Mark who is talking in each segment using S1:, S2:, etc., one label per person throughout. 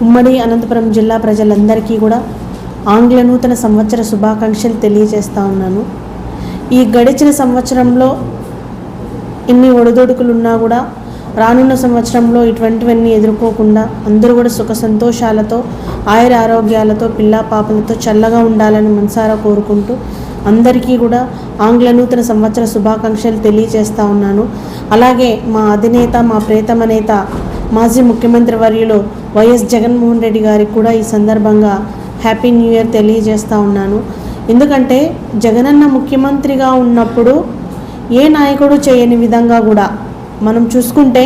S1: ఉమ్మడి అనంతపురం జిల్లా ప్రజలందరికీ కూడా ఆంగ్ల నూతన సంవత్సర శుభాకాంక్షలు తెలియజేస్తా ఉన్నాను. ఈ గడిచిన సంవత్సరంలో ఎన్ని ఒడిదొడుకులున్నా కూడా రానున్న సంవత్సరంలో ఇటువంటివన్నీ ఎదుర్కోకుండా అందరూ కూడా సుఖ సంతోషాలతో ఆయుర ఆరోగ్యాలతో పిల్ల పాపలతో చల్లగా ఉండాలని మనసారా కోరుకుంటూ అందరికీ కూడా ఆంగ్ల నూతన సంవత్సర శుభాకాంక్షలు తెలియజేస్తా ఉన్నాను. అలాగే మా అధినేత, మా ప్రియతమ నేత, మాజీ ముఖ్యమంత్రి వర్యులు వైఎస్ జగన్మోహన్ రెడ్డి గారికి కూడా ఈ సందర్భంగా హ్యాపీ న్యూ ఇయర్ తెలియజేస్తూ ఉన్నాను. ఎందుకంటే జగనన్న ముఖ్యమంత్రిగా ఉన్నప్పుడు ఏ నాయకుడు చేయని విధంగా కూడా మనం చూసుకుంటే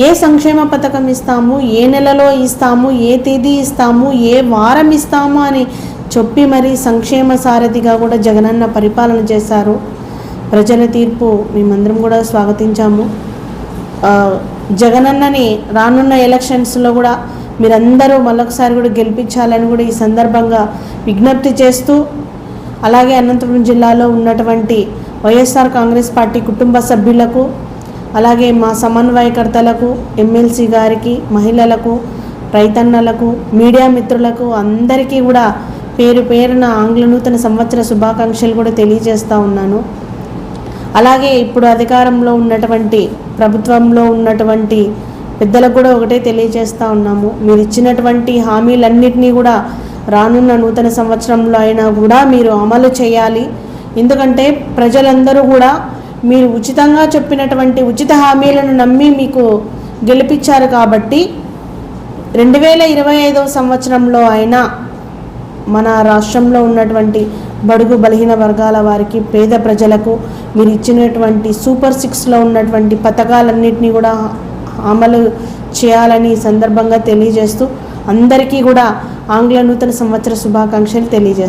S1: ఏ సంక్షేమ పథకం ఇస్తాము, ఏ నెలలో ఇస్తాము, ఏ తేదీ ఇస్తాము, ఏ వారం ఇస్తాము అని చెప్పి మరి సంక్షేమ సారథిగా కూడా జగనన్న పరిపాలన చేశారు. ప్రజల తీర్పు మేమందరం కూడా స్వాగతించాము. జగనన్నని రానున్న ఎలక్షన్స్లో కూడా మీరందరూ మళ్ళొకసారి కూడా గెలిపించాలని కూడా ఈ సందర్భంగా విజ్ఞప్తి చేస్తూ, అలాగే అనంతపురం జిల్లాలో ఉన్నటువంటి వైఎస్ఆర్ కాంగ్రెస్ పార్టీ కుటుంబ సభ్యులకు, అలాగే మా సమన్వయకర్తలకు, ఎమ్మెల్సీ గారికి, మహిళలకు, రైతన్నలకు, మీడియా మిత్రులకు అందరికీ కూడా పేరు పేరున ఆంగ్ల నూతన సంవత్సర శుభాకాంక్షలు కూడా తెలియజేస్తూ ఉన్నాను. అలాగే ఇప్పుడు అధికారంలో ఉన్నటువంటి ప్రభుత్వంలో ఉన్నటువంటి పెద్దలకు కూడా ఒకటే తెలియజేస్తూ ఉన్నాము. మీరు ఇచ్చినటువంటి హామీలన్నింటినీ కూడా రానున్న నూతన సంవత్సరంలో అయినా కూడా మీరు అమలు చేయాలి. ఎందుకంటే ప్రజలందరూ కూడా మీరు ఉచితంగా చెప్పినటువంటి ఉచిత హామీలను నమ్మి మీకు గెలిపించారు కాబట్టి 2025 సంవత్సరంలో అయినా మన రాష్ట్రంలో ఉన్నటువంటి బడుగు బలహీన వర్గాల వారికి, పేద ప్రజలకు మీరు ఇచ్చినటువంటి సూపర్ 6లో ఉన్నటువంటి పథకాలన్నింటినీ కూడా అమలు చేయాలని ఈ సందర్భంగా తెలియజేస్తూ అందరికీ కూడా ఆంగ్ల నూతన సంవత్సర శుభాకాంక్షలు తెలియజేస్తాను.